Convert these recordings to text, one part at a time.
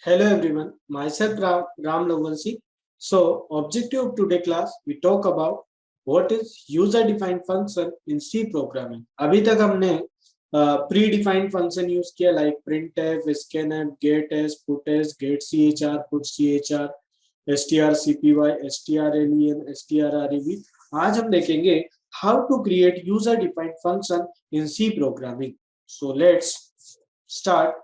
Hello everyone, myself Ram Logansi. So, objective of today class, we talk about what is user-defined function in C programming. अभी तक हमने pre-defined function use किया like printf, scanf, getS, putS, getChr, putChr, strcpy, strlen, strreb. आज हम देखेंगे how to create user-defined function in C programming. So let's start.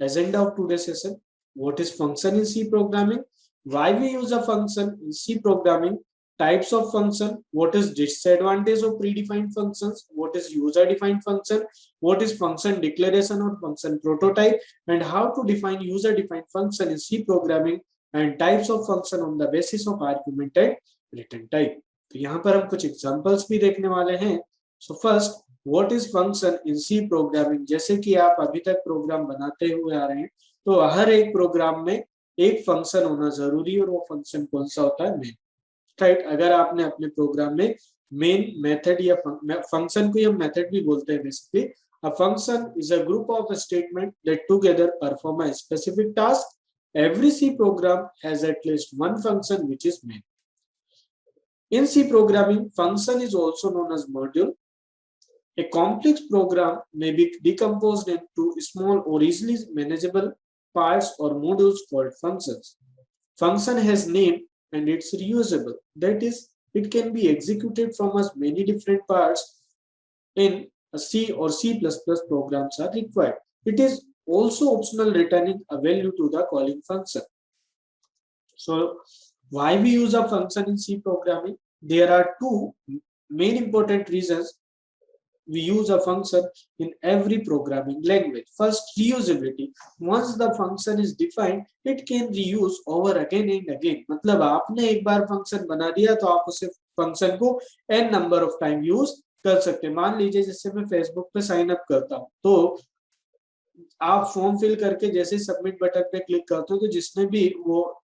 Agenda of today's session. What is function in C programming? Why we use a function in C programming? Types of function. What is disadvantage of predefined functions? What is user-defined function? What is function declaration or function prototype? And how to define user-defined function in C programming and types of function on the basis of argument and return type. तो यहाँ पर हम कुछ examples भी देखने वाले हैं. So first, what is function in C programming? जैसे कि आप अभी तक प्रोग्राम बनाते हुए आ रहे हैं, तो हर एक प्रोग्राम में एक फंक्शन होना जरूरी है और वो फंक्शन कौन सा होता है? मेन. राइट. अगर आपने अपने प्रोग्राम में मेन मेथड या फंक्शन को हम मेथड भी बोलते हैं basically. A function is a group of statement that together perform a specific task. Every C program has at least one function which is main. In C programming, function is also known as module. A complex program may be decomposed into small or easily manageable parts or modules called functions. Function has name and it's reusable. That is, it can be executed from as many different parts in a C or C++ programs are required. It is also optional returning a value to the calling function. So, why we use a function in C programming? There are two main important reasons we use a function in every programming language. First, reusability. Once the function is defined, it can reuse over again and again. मतलब आपने एक बार function बना दिया तो आप उसे function को n number of time use कर सकते हैं. मान लीजिए जैसे मैं फेसबुक पे साइन अप करता हूँ, तो आप फॉर्म फिल करके जैसे सबमिट बटन पे क्लिक करते हो, तो जिसने भी वो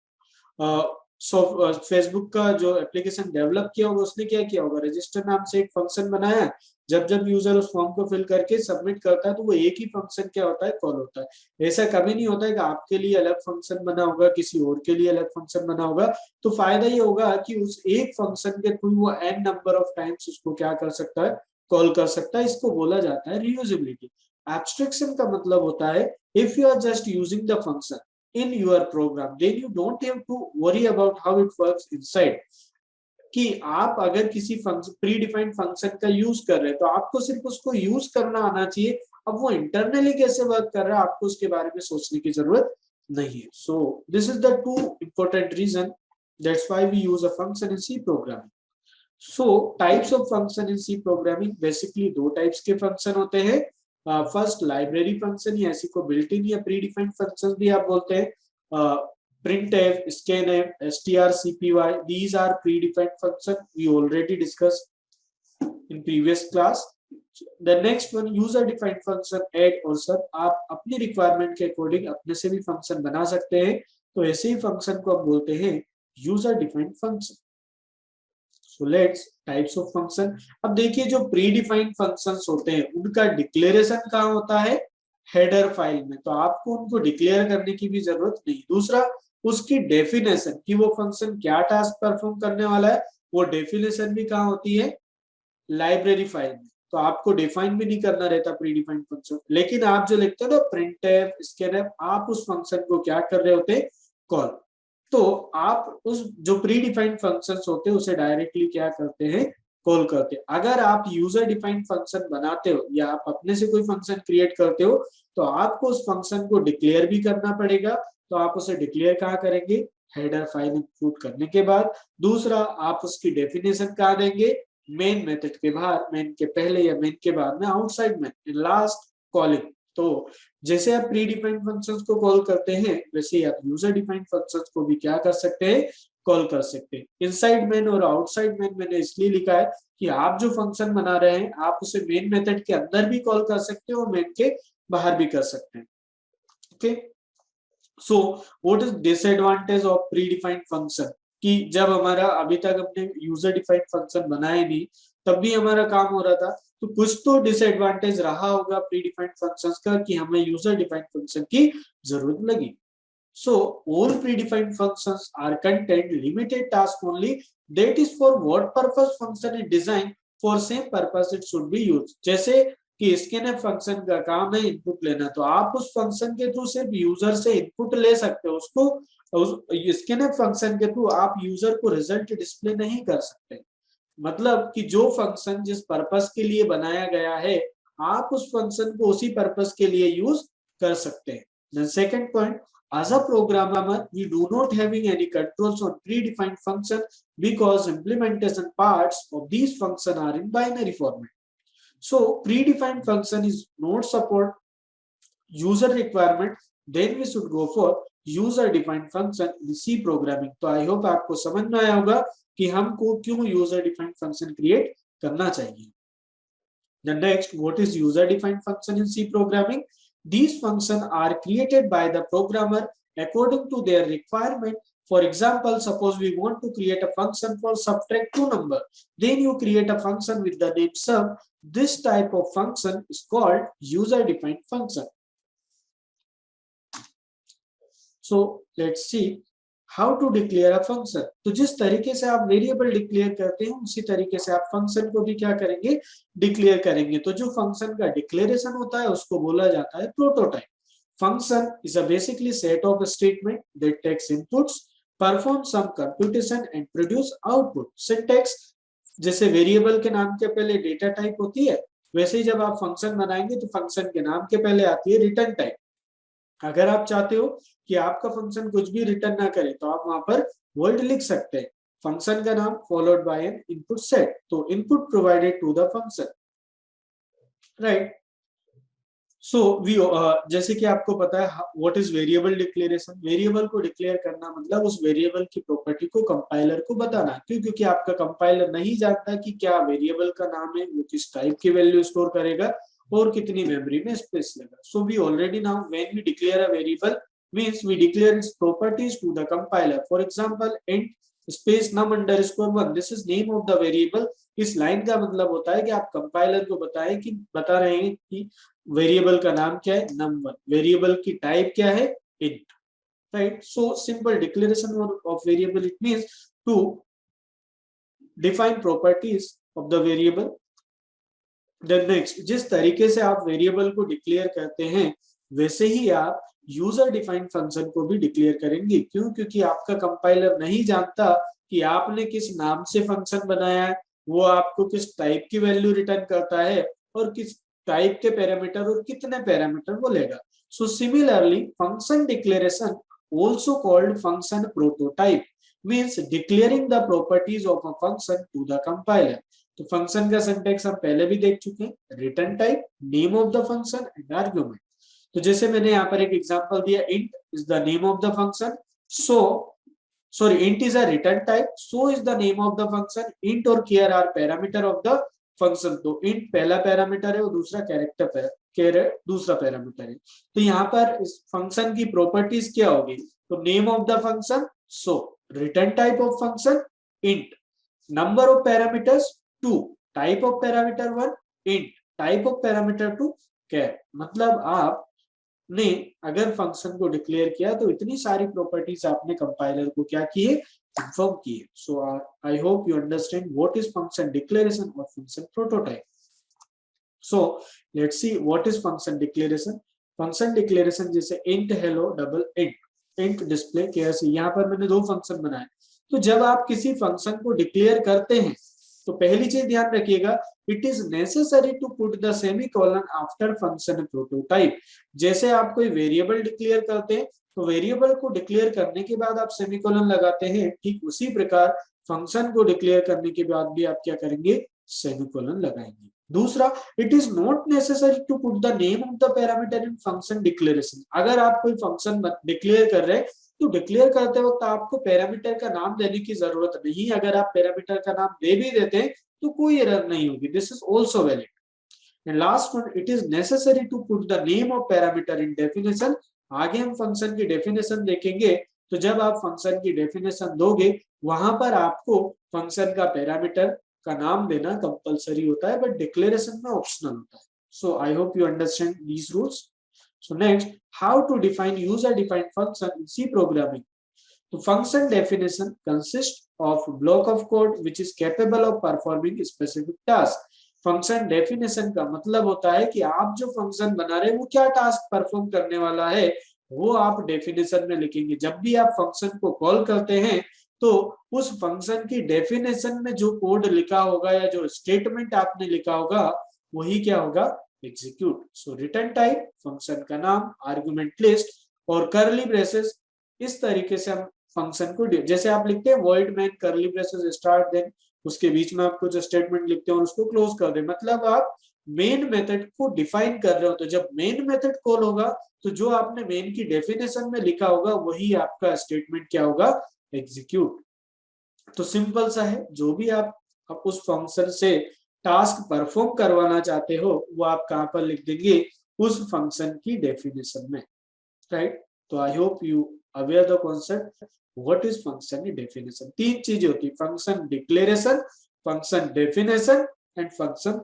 फेसबुक का जो एप्लीकेशन डेवलप किया होगा उसने क्या किया होगा? रजिस्टर नाम से एक फंक्शन बनाया. जब जब यूजर उस फॉर्म को फिल करके सबमिट करता है तो वो एक ही फंक्शन क्या होता है? कॉल होता है. ऐसा कभी नहीं होता है कि आपके लिए अलग फंक्शन बना होगा, किसी और के लिए अलग फंक्शन बना होगा. तो फायदा ये होगा कि उस एक फंक्शन के थ्रू वो एन नंबर ऑफ टाइम्स उसको क्या कर सकता है? कॉल कर सकता है. इसको बोला जाता है रियूजेबिलिटी. एब्स्ट्रैक्शन का मतलब होता है if you are just using the function in your program, then you don't have to worry about how it works inside. कि आप अगर किसी प्रीडिफाइंड फंक्शन का यूज कर रहे हैं तो आपको सिर्फ उसको यूज करना आना चाहिए. अब वो इंटरनली कैसे वर्क कर रहा है आपको उसके बारे में सोचने की जरूरत नहीं है. So this is the two important reason. That's why we use a function in C programming. So types of function in C programming. Basically दो टाइप्स के फंक्शन होते हैं. फर्स्ट, लाइब्रेरी फंक्शन या इसी को बिल्ट इन या predefined function भी आप बोलते हैं. printf, scanf, strcpy, these are predefined function we already discussed in previous class. The next one, user defined function add और sub. आप अपनी रिक्वायरमेंट के अकॉर्डिंग अपने से भी फंक्शन बना सकते हैं. तो ऐसे ही फंक्शन को आप बोलते हैं user defined function. So let's types of function. अब देखिए जो प्रीडिफाइंड फंक्शंस होते हैं उनका डिक्लेरेशन कहाँ होता है? हेडर फाइल में. तो आपको उनको डिक्लेयर करने की भी जरूरत नहीं. दूसरा, उसकी डेफिनेशन कि वो फंक्शन क्या टास्क परफॉर्म करने वाला है, वो डेफिनेशन भी कहाँ होती है? लाइब्रेरी फाइल में. तो आपको डिफाइन भी नहीं करना रहता प्रीडिफाइंड फंक्शन. लेकिन आप जो लिखते हो ना printf, scanf, आप उस फंक्शन को क्या कर रहे होते? कॉल. तो आप उस जो प्रीडिफाइंड फंक्शंस होते हैं उसे डायरेक्टली क्या करते हैं? कॉल करते हैं. अगर आप यूजर डिफाइंड फंक्शन बनाते हो या आप अपने से कोई फंक्शन क्रिएट करते हो तो आपको उस फंक्शन को डिक्लेयर भी करना पड़ेगा. तो आप उसे डिक्लेयर कहाँ करेंगे? हेडर फाइल इंक्लूड करने के बाद. दूसरा, आप उसकी डेफिनेशन कहाँ देंगे? मेन मेथड के बाहर, मेन के पहले या मेन के बाद में आउटसाइड मेन, लास्ट कॉलिंग. तो जैसे आप प्रीडिफाइंड फंक्शंस को कॉल करते हैं वैसे ही आप यूजर डिफाइंड फंक्शंस को भी क्या कर सकते हैं? कॉल कर सकते हैं. इनसाइड मेन और आउटसाइड मेन मैंने इसलिए लिखा है कि आप जो फंक्शन बना रहे हैं आप उसे मेन मेथड के अंदर भी कॉल कर सकते हैं और मेन के बाहर भी कर सकते हैं. Okay. So what is disadvantage of predefined function? कि जब हमारा अभी तक हमने यूजर डिफाइंड फंक्शन बनाए नहीं तब भी हमारा काम हो रहा था, तो कुछ तो डिसएडवांटेज रहा होगा प्रीडिफाइंड फंक्शंस का कि हमें यूजर डिफाइंड फंक्शन की जरूरत लगी. So all predefined functions are contained limited task only, that is for what purpose function is designed, for same purpose it should be used. जैसे कि स्कैनफ फंक्शन का काम है इनपुट लेना, तो आप उस फंक्शन के थ्रू सिर्फ यूजर से इनपुट ले सकते हो, उसको स्कैनफ फंक्शन के थ्रू आप यूजर को रिजल्ट डिस्प्ले नहीं कर सकते। मतलब कि जो फंक्शन जिस पर्पस के लिए बनाया गया है, आप उस फंक्शन को उसी पर्पस के लिए यूज कर सकते हैं। The second point, as a programmer, we do not having any controls on predefined function because implementation parts of these function are in binary format. So predefined function is not support user requirement, then we should go for user defined function in C programming. तो I hope आपको समझ में आया होगा कि हमको क्यों user defined function create करना चाहिए। The next, what is user defined function in C programming? These functions are created by the programmer according to their requirement. For example, suppose we want to create a function for subtract two numbers, then you create a function with the name sum. This type of function is called user defined function. So let's see how to declare a function. तो जिस तरीके से आप variable declare करते हैं, उसी तरीके से आप फंक्शन को भी क्या करेंगे, डिक्लेयर करेंगे। तो जो फंक्शन का डिक्लेरेशन होता है उसको बोला जाता है prototype. Function is a basically set of statement that takes inputs, perform some computation and produce output. Syntax, जैसे वेरिएबल के नाम के पहले डेटा टाइप होती है, वैसे ही जब आप फंक्शन बनाएंगे तो फंक्शन के नाम के पहले आती है रिटर्न टाइप। अगर आप चाहते हो कि आपका फंक्शन कुछ भी रिटर्न ना करे, तो आप वहां पर वर्ड लिख सकते हैं, फंक्शन का नाम followed by an input set, तो input provided to the function, right. So we जैसे कि आपको पता है what is variable declaration. Variable को डिक्लेयर करना मतलब उस वेरिएबल की प्रॉपर्टी को कंपाइलर को बताना। क्यों? क्योंकि आपका कंपाइलर नहीं जानता कि क्या वेरिएबल का नाम है, वो किस टाइप की वैल्यू स्टोर करेगा और कितनी मेमोरी में स्पेस लेगा। So we already now when we declare a variable means we declare its properties to the compiler. For example, int space num underscore 1, this is name of the variable. इस line का मतलब होता है कि आप compiler को बता रहे हैं कि वेरिएबल का नाम क्या है, num1, वेरिएबल की टाइप क्या है, int, right? So simple declaration of variable, it means to define properties of the variable. Then next, जिस तरीके से आप वेरिएबल को डिक्लेयर करते हैं, वैसे ही आप यूजर डिफाइंड फंक्शन को भी डिक्लेयर करेंगे। क्यों? क्योंकि आपका कंपाइलर नहीं जानता कि आपने किस नाम से फंक्शन बनाया है, वो आपको किस टाइप की वैल्यू रिटर्न करता है और किस टाइप के पैरामीटर और कितने पैरामीटर वो लेगा। So similarly function declaration, also called function prototype, means declaring the properties of a function to the compiler. तो फंक्शन का सिंटैक्स हम पहले भी देख चुके हैं, return type, name of the function and argument. तो जैसे मैंने यहाँ पर एक एग्जांपल दिया, int is the name of the function, int is a return type, so is the name of the function, int और care are parameter of the function। तो int पहला पैरामीटर है और दूसरा कैरेक्टर दूसरा पैरामीटर है। तो यहाँ पर इस फंक्शन की प्रॉपर्टीज क्या होगी, तो name of the function, return type of function int, number of parameters 2, type of parameter 1 int, type of parameter 2 care। मतलब आप ने अगर फंक्शन को डिक्लेयर किया तो इतनी सारी प्रॉपर्टीज आपने कंपाइलर को क्या किए, इन्फॉर्म किए। So I hope you understand what is function declaration और function prototype. So let's see what is function declaration. Function declaration जैसे int hello double int display कैसे, यहाँ पर मैंने दो फंक्शन बनाए। तो जब आप किसी फंक्शन को डिक्लेयर करते हैं तो पहली चीज ध्यान रखिएगा, it is necessary to put the semicolon after function prototype. जैसे आप कोई वेरिएबल डिक्लेयर करते हैं तो वेरिएबल को डिक्लेयर करने के बाद आप सेमीकोलन लगाते हैं, ठीक उसी प्रकार फंक्शन को डिक्लेयर करने के बाद भी आप क्या करेंगे, सेमीकोलन लगाएंगे। दूसरा, it is not necessary to put the name of the parameter in function declaration. अगर आप कोई फंक्शन डिक्लेयर कर रहे हैं तो डिक्लेयर करते वक्त आपको पैरामीटर का नाम देने की जरूरत नहीं। अगर आप पैरामीटर का नाम दे भी देते हैं तो कोई एरर नहीं होगी, this is also valid. And last one, it is necessary to put the name of parameter in definition. आगे हम फंक्शन की डेफिनेशन देखेंगे, तो जब आप फंक्शन की डेफिनेशन दोगे वहां पर आपको फंक्शन का पैरामीटर का नाम देना कंपलसरी होता है, बट डिक्लेरेशन में ऑप्शनल होता है। So I hope you understand these rules. So next, how to define user defined function in C programming. So function definition consists of block of code which is capable of performing specific task. Function definition का मतलब होता है कि आप जो function बना रहे हैं वो क्या टास्क परफॉर्म करने वाला है वो आप डेफिनेशन में लिखेंगे। जब भी आप फंक्शन को कॉल करते हैं तो उस फंक्शन की डेफिनेशन में जो कोड लिखा होगा या जो स्टेटमेंट आपने लिखा होगा वही क्या होगा, एग्जीक्यूट। सो रिटर्न टाइप, फंक्शन का नाम, आर्गुमेंट लिस्ट और कर्ली ब्रेसेस, इस तरीके से हम फंक्शन को, जैसे आप लिखते हैं void main curly braces start then, उसके बीच में आप कुछ स्टेटमेंट लिखते हैं और उसको क्लोज कर दे, मतलब आप मेन मेथड को डिफाइन कर रहे हो। तो जब मेन मेथड कॉल होगा तो जो आपने मेन की डेफिनेशन में लिखा होगा वही आपका स्टेटमेंट क्या होगा, एग्जीक्यूट। तो सिंपल सा है, जो भी आप उस फंक्शन से टास्क परफॉर्म करवाना चाहते हो वो आप कहां पर लिख देंगे, उस फंक्शन की डेफिनेशन में, राइट। तो आई hope you aware the concept what is function definition. तीन चीजें होती है, function declaration, function definition and function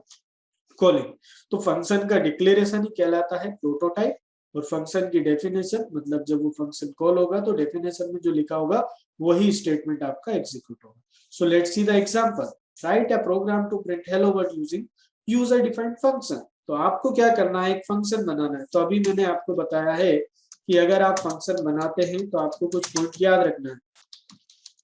calling. तो फंक्शन का डिक्लेरेशन ही कहलाता है प्रोटोटाइप और फंक्शन की डेफिनेशन मतलब जब वो फंक्शन कॉल होगा तो डेफिनेशन में जो लिखा होगा वही स्टेटमेंट आपका एग्जीक्यूट होगा। So let's see the example, write a program to print hello world using user defined function. तो आपको क्या करना है, एक फंक्शन बनाना है। तो अभी मैंने आपको बताया है कि अगर आप फंक्शन बनाते हैं तो आपको कुछ पॉइंट याद रखना है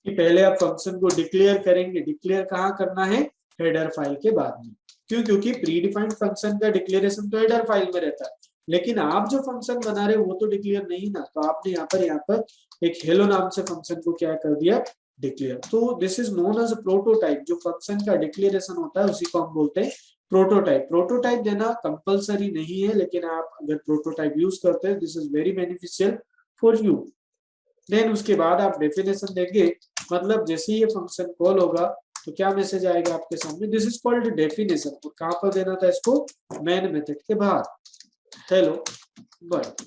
कि पहले आप फंक्शन को डिक्लेयर करेंगे। डिक्लेयर कहाँ करना है, हेडर फाइल के बाद में। क्यों, क्योंकि प्री डिफाइंड फंक्शन का डिक्लेरेशन तो हेडर फाइल में रहता है, लेकिन आप जो फंक्शन बना रहे हो वो तो डिक्लेयर नहीं ना। तो आपने यहाँ पर एक हेलो नाम से फंक्शन को क्या कर दिया, डिक्लेयर। तो this is known as prototype. जो फंक्शन का डिक्लेरेशन होता है उसी को हम बोलते हैं प्रोटोटाइप। प्रोटोटाइप देना कंपलसरी नहीं है, लेकिन आप अगर प्रोटोटाइप यूज करते हैं this is very beneficial for you. Then उसके बाद आप डेफिनेशन देंगे, मतलब जैसे ये फंक्शन कॉल होगा तो क्या मैसेज आएगा आपके सामने, दिस इज कॉल्ड डेफिनेशन। और कहां पर देना था इसको, मेन मेथड के बाहर, हेलो वर्ल्ड,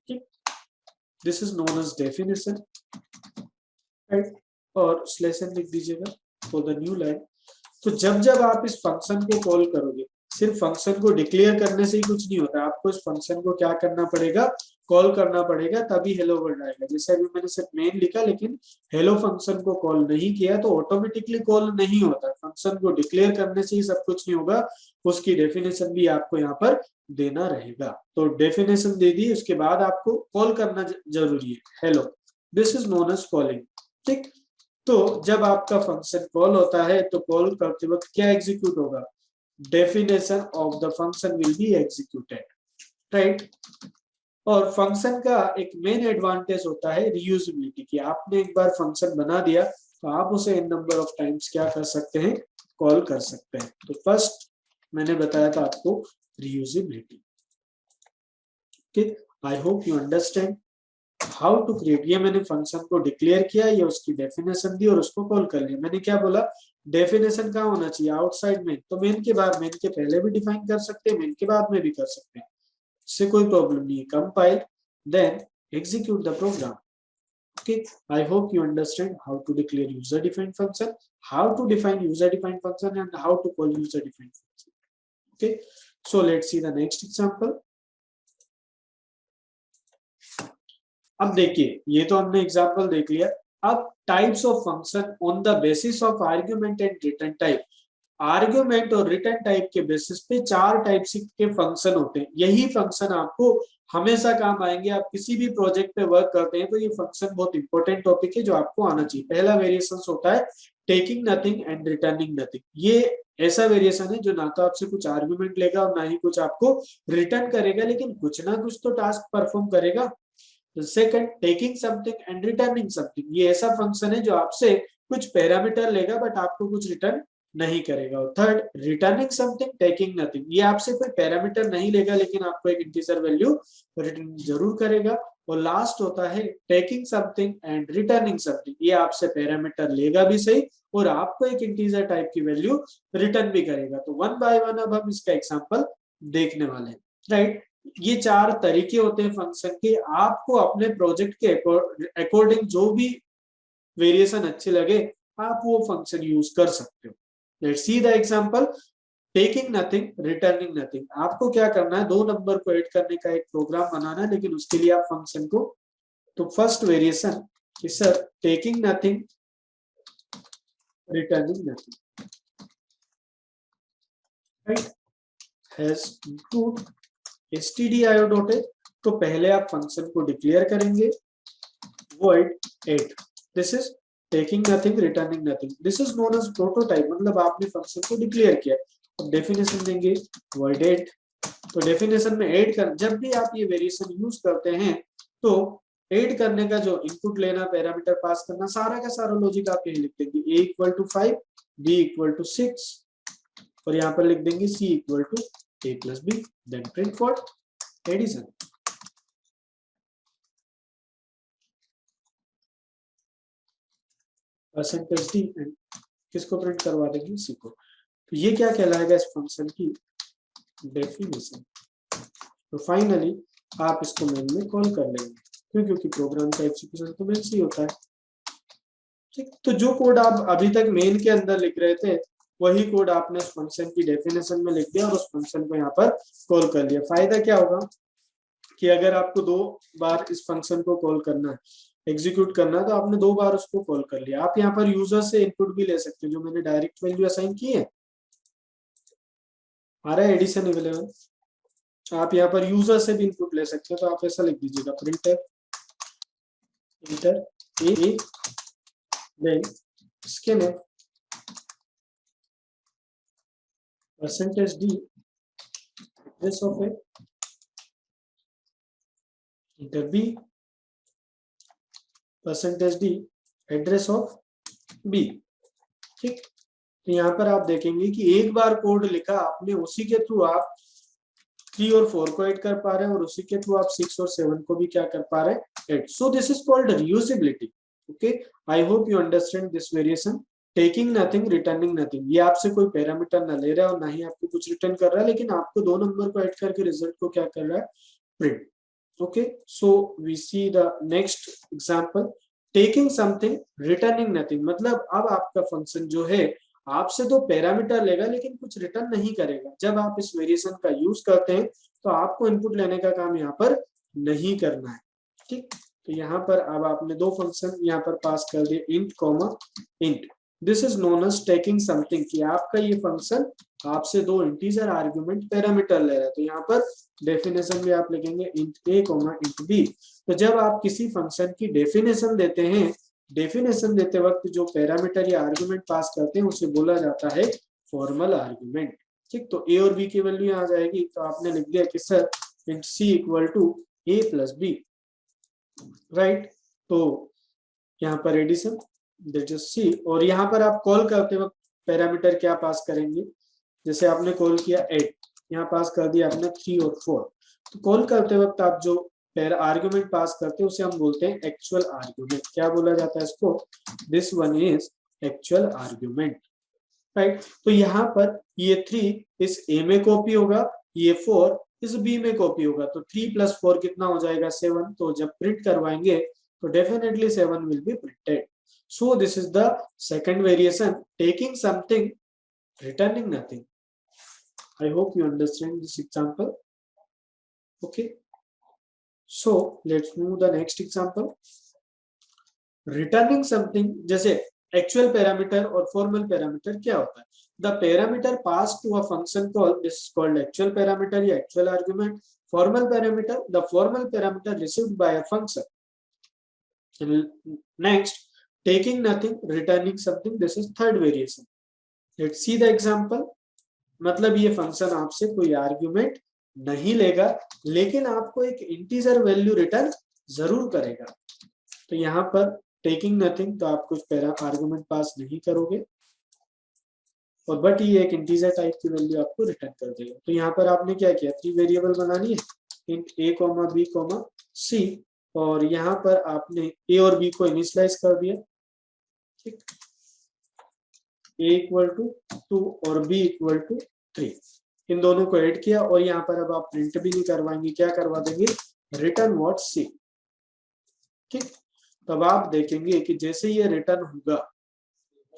ठीक। This is known as definition, right. और स्लैश एन लिख दीजिएगा फॉर द न्यू लाइन। तो जब आप इस फंक्शन को कॉल करोगे, सिर्फ फंक्शन को डिक्लेयर करने से ही कुछ नहीं होता, आपको इस फंक्शन को क्या करना पड़ेगा, कॉल करना पड़ेगा, तभी हेलो वर्ल्ड आएगा। जैसे अभी मैंने सिर्फ मेन लिखा लेकिन हेलो फंक्शन को कॉल नहीं किया तो ऑटोमेटिकली कॉल नहीं होता। फंक्शन को डिक्लेयर करने से ही सब कुछ नहीं होगा, उसकी डेफिनेशन भी आपको यहाँ पर देना रहेगा। तो डेफिनेशन दे दी, उसके बाद आपको कॉल करना जरूरी है, hello, this is known as calling, ठीक। तो जब आपका फंक्शन कॉल होता है तो कॉल करते वक्त क्या एग्जीक्यूट होगा, definition of the function will be executed, right. और फंक्शन का एक मेन एडवांटेज होता है रीयूजेबिलिटी की। आपने एक बार फंक्शन बना दिया तो आप उसे n नंबर ऑफ टाइम्स क्या कर सकते हैं, कॉल कर सकते हैं। तो फर्स्ट मैंने बताया था आपको रीयूजेबिलिटी, ठीक। I hope you understand how to create. ये मैंने फंक्शन को डिक्लेयर किया, ये उसकी डेफिनेशन दी और उसको कॉल कर लिया। मैंने क्या बोला, डेफिनेशन कहाँ होना चाहिए, आउटसाइड मेन। तो मेन के बाद, मेन के पहले भी डिफाइन कर सकते हैं, मेन के बाद में भी कर सकते हैं, इससे कोई प्रॉब्लम नहीं है। Compile then execute the program, okay। I hope you understand how to declare user defined function, how to define user defined function and how to call user defined function, okay। So let's see the next example। अब देखिए, ये तो हमने example देख लिया। अब types of function on the basis of argument and return type. Argument और return type के बेसिस पे चार टाइप्स के फंक्शन होते हैं। यही फंक्शन आपको हमेशा काम आएंगे। आप किसी भी प्रोजेक्ट पे वर्क करते हैं तो ये फंक्शन बहुत इंपॉर्टेंट टॉपिक है जो आपको आना चाहिए। पहला वेरिएशन होता है taking nothing and returning nothing. ये ऐसा वेरिएशन है जो ना तो आपसे कुछ आर्ग्यूमेंट लेगा और ना ही कुछ आपको रिटर्न करेगा, लेकिन कुछ ना कुछ तो टास्क परफॉर्म करेगा। Second, taking something and returning something. ये ऐसा फंक्शन है जो आपसे कुछ पैरामीटर लेगा बट आपको कुछ रिटर्न नहीं करेगा। और third, returning something taking nothing. ये आपसे कोई पैरामीटर नहीं लेगा लेकिन आपको एक इंटीजर वैल्यू रिटर्न जरूर करेगा। और लास्ट होता है taking something and returning something. ये आपसे पैरामीटर लेगा भी सही और आपको एक इंटीजर टाइप की वैल्यू रिटर्न भी करेगा। तो वन बाय वन अब हम इसका एग्जांपल देखने वाले हैं, राइट। ये चार तरीके होते हैं फंक्शन के। आपको अपने प्रोजेक्ट के अकॉर्डिंग जो भी वेरिएशन अच्छे लगे आप वो फंक्शन यूज कर सकते हो। Let's see the example. Taking nothing returning nothing, आपको क्या करना है, दो नंबर को ऐड करने का एक प्रोग्राम बनाना है, लेकिन उसके लिए आप फंक्शन को, तो first variation is sir taking nothing returning nothing, right, has include stdio.h। तो पहले आप फंक्शन को डिक्लेयर करेंगे void add, this is taking nothing returning nothing, this is known as prototype, मतलब आपने फंक्शन को डिक्लेयर किया। अब डेफिनेशन देंगे void add, तो डेफिनेशन में ऐड कर, जब भी आप ये वेरिएशन यूज करते हैं तो ऐड करने का जो इनपुट लेना, पैरामीटर पास करना, सारा का सारा लॉजिक आप यही लिख देंगे, a equal to 5, b equal to 6 और यहाँ पर लिख देंगे c equal to a plus b, then print for addition. Percentage D and किसको प्रिंट करवा देंगे, c को। तो ये क्या कहलाएगा इस फंक्शन की डेफिनेशन। तो फाइनली आप इसको मेन में कॉल कर लेंगे, क्यों, क्योंकि प्रोग्राम का एग्जीक्यूशन तो मेन से ही होता है, ठीक। तो जो कोड आप अभी तक मेन के अंदर लिख रहे थे वही कोड आपने उस फंक्शन की डेफिनेशन में लिख दिया और उस फंक्शन को यहाँ पर कॉल कर लिया। फायदा क्या होगा कि अगर आपको दो बार इस फंक्शन को कॉल करना है, एग्जीक्यूट करना है, तो आपने दो बार उसको कॉल कर लिया। आप यहाँ पर यूजर से इनपुट भी ले सकते हैं, जो मैंने डायरेक्ट वैल्यू असाइन की है, आ रहा है एडिशन अवेलेबल, आप यहाँ पर यूजर से भी इनपुट ले सकते हैं। तो आप ऐसा लिख दीजिएगा printf enter A then scanf percentage D address of A enter B percentage D address of B, ठीक। तो यहाँ पर आप देखेंगे कि एक बार कोड लिखा आपने, उसी के थ्रू आप 3 और 4 को ऐड कर पा रहे हैं और उसी के थ्रू आप 6 और 7 को भी क्या कर पा रहे हैं, add. So this is called reusability. Okay, I hope you understand this variation. Taking nothing returning nothing, ये आपसे कोई पैरामीटर ना ले रहा है और ना ही आपको कुछ रिटर्न कर रहा है, लेकिन आपको दो नंबर को ऐड करके रिजल्ट को क्या कर रहा है, print. Okay, so we see the next example, taking something returning nothing, मतलब अब आपका फंक्शन जो है आपसे तो पैरामीटर लेगा लेकिन कुछ रिटर्न नहीं करेगा। जब आप इस वेरिएशन का यूज करते हैं तो आपको इनपुट लेने का काम यहाँ पर नहीं करना है, ठीक। तो यहाँ पर अब आपने दो फंक्शन यहाँ पर पास कर दिए, int comma int, this is known as taking something, कि आपका ये फंक्शन आपसे दो इंटीजर आर्गुमेंट पैरामीटर ले रहा है। तो यहाँ पर डेफिनेशन भी आप लिखेंगे इंट ए कॉमा इंट बी। तो जब आप किसी फंक्शन की डेफिनेशन देते हैं, डेफिनेशन देते वक्त जो पैरामीटर या आर्गुमेंट पास करते हैं उसे बोला जाता है फॉर्मल आर्गुमेंट, ठीक। तो ए और बी की वैल्यू यहाँ आ जाएगी, तो आपने लिख दिया कि sir int C equal to A plus B, right. तो यहाँ पर एडिशन दैट इज सी, और यहाँ पर आप कॉल करते वक्त पैरामीटर क्या पास करेंगे, जैसे आपने कॉल किया 8, यहाँ पास कर दिया आपने 3 और 4। तो कॉल करते वक्त आप जो आर्गुमेंट पास करते हैं उसे हम बोलते हैं एक्चुअल आर्गुमेंट। क्या बोला जाता है इसको, this one is actual argument, right. तो यहाँ पर ये 3 इस ए में कॉपी होगा, ये 4 इस बी में कॉपी होगा, तो 3 प्लस 4 कितना हो जाएगा, 7। तो जब प्रिंट करवाएंगे तो definitely 7 will be printed. So this is the second variation, taking something returning nothing. I hope you understand this example. Okay, so let's move the next example. Returning something, जैसे actual parameter और formal parameter क्या होता है, the parameter passed to a function call, this is called actual parameter या actual argument. Formal parameter, the formal parameter received by a function. And next, taking nothing, returning something, this is third variation. Let's see the example. मतलब ये function आपसे कोई argument नहीं लेगा लेकिन आपको एक इंटीजर वैल्यू रिटर्न जरूर करेगा। तो यहाँ पर टेकिंग नथिंग, तो आप कुछ आर्ग्यूमेंट पास नहीं करोगे और बट ये एक इंटीजर टाइप की वैल्यू आपको रिटर्न कर देगा। तो यहाँ पर आपने क्या किया, 3 वेरिएबल बनानी है, इंट ए कॉमा बी कॉमा सी, और यहाँ पर आपने ए और बी को इनिशियलाइज कर दिया, ठीक। a इक्वल टू 2 और b इक्वल टू 3, इन दोनों को ऐड किया और यहाँ पर अब आप प्रिंट भी नहीं करवाएंगे, क्या करवा देंगे, रिटर्न व्हाट सी, ठीक। तब आप देखेंगे कि जैसे ये रिटर्न होगा,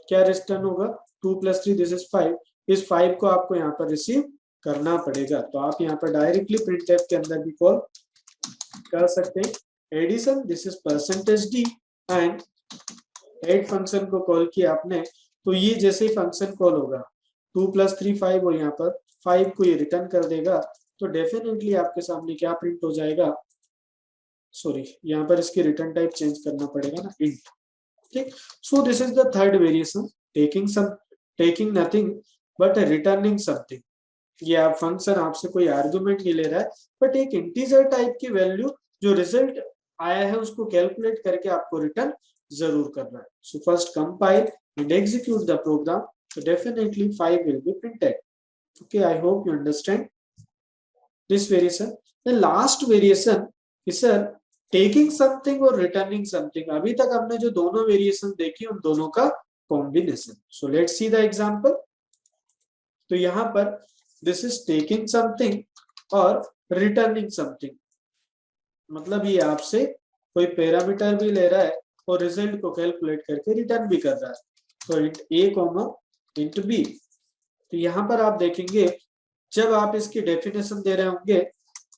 क्या रिटर्न होगा, 2 + 3 दिस इज 5, इस 5 को आपको यहाँ पर रिसीव करना पड़ेगा। तो आप यहाँ पर डायरेक्टली प्रिंटफ के अंदर भी कॉल कर सकते हैं addition, this is percentage D, and add function को कॉल किया आपने, तो ये जैसे ही फंक्शन कॉल होगा 2 + 3 5 और यहाँ पर 5 को ये रिटर्न कर देगा, तो डेफिनेटली आपके सामने क्या प्रिंट हो जाएगा, सॉरी यहाँ पर इसकी रिटर्न टाइप चेंज करना पड़ेगा ना, इंट। ठीक, सो this is the third variation, taking nothing but returning something. ये आप फंक्शन आपसे कोई आर्गुमेंट नहीं ले रहा है, बट एक इंटीजर टाइप की वैल्यू जो रिजल्ट आया है उसको कैलकुलेट करके आपको रिटर्न जरूर करना है। So first compile and execute the program, so definitely 5 will be printed. Okay, I hope you understand this variation. The last variation is taking something or returning something. अभी तक हमने जो दोनों वेरिएशन देखी उन दोनों का combination. So let's see the example. तो यहाँ पर this is taking something और returning something, मतलब ये आपसे कोई पैरामीटर भी ले रहा है और रिजल्ट को कैलकुलेट करके रिटर्न भी कर रहा है। तो इंट ए कॉमा इंट बी, तो यहाँ पर आप देखेंगे जब आप इसकी डेफिनेशन दे रहे होंगे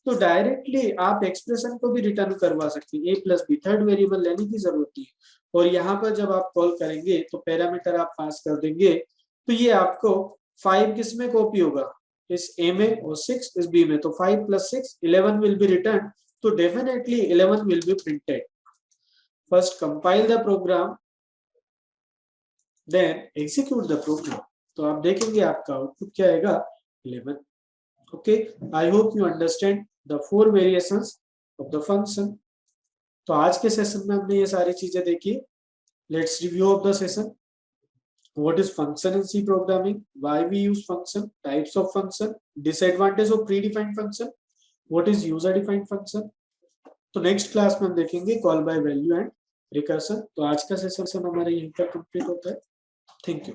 तो डायरेक्टली आप एक्सप्रेशन को भी रिटर्न करवा सकते हैं, a + b, थर्ड वेरिएबल लेने की जरूरत नहीं। और यहाँ पर जब आप कॉल करेंगे तो पैरामीटर आप पास कर देंगे, तो ये आपको 5 किस में कॉपी होगा, इस a में, और 6 इस b में, तो 5 + 6 11 विल बी रिटर्न, तो definitely 11 will be printed. First compile the program then execute the program, तो आप देखेंगे आपका आउटपुट क्या आएगा, 11। Okay, I hope you understand the 4 variations of the function. तो आज के सेशन में हमने ये सारी चीजें देखी। Let's review of the session. What is function in C programming, why we use function, types of function, disadvantage of predefined function, what is user defined function. तो नेक्स्ट क्लास में हम देखेंगे call by value and recursion. तो आज का session हमारा यहीं पर कंप्लीट होता है। Thank you.